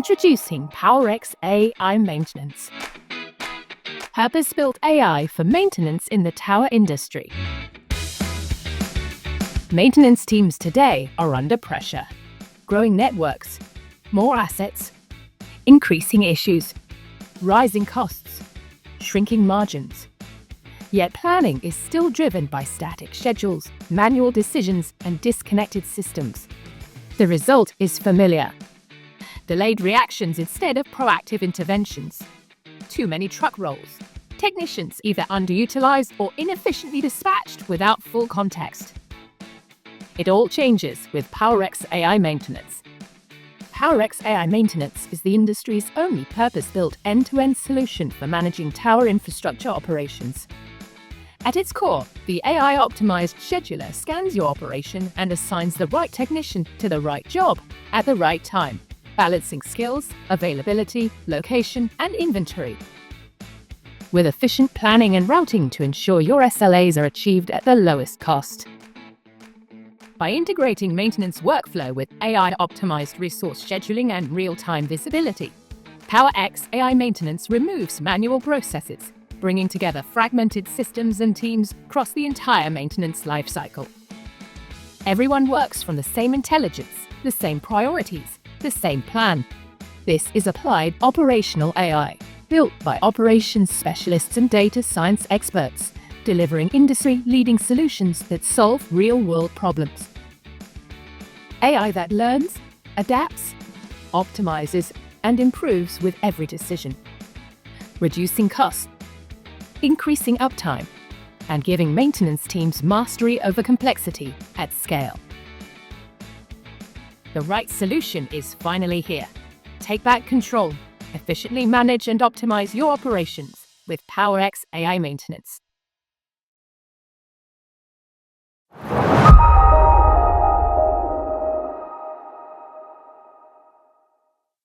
Introducing PowerX AI Maintenance. Purpose-built AI for maintenance in the tower industry. Maintenance teams today are under pressure. Growing networks, more assets, increasing issues, rising costs, shrinking margins. Yet planning is still driven by static schedules, manual decisions, and disconnected systems. The result is familiar. Delayed reactions instead of proactive interventions. Too many truck rolls. Technicians either underutilized or inefficiently dispatched without full context. It all changes with PowerX AI Maintenance. PowerX AI Maintenance is the industry's only purpose-built end-to-end solution for managing tower infrastructure operations. At its core, the AI-optimized scheduler scans your operation and assigns the right technician to the right job at the right time, balancing skills, availability, location, and inventory. With efficient planning and routing to ensure your SLAs are achieved at the lowest cost. By integrating maintenance workflow with AI-optimized resource scheduling and real-time visibility, PowerX AI Maintenance removes manual processes, bringing together fragmented systems and teams across the entire maintenance lifecycle. Everyone works from the same intelligence, the same priorities, the same plan. This is applied operational AI, built by operations specialists and data science experts, delivering industry-leading solutions that solve real-world problems. AI that learns, adapts, optimizes, and improves with every decision, reducing costs, increasing uptime, and giving maintenance teams mastery over complexity at scale. The right solution is finally here. Take back control, efficiently manage and optimize your operations with PowerX AI Maintenance.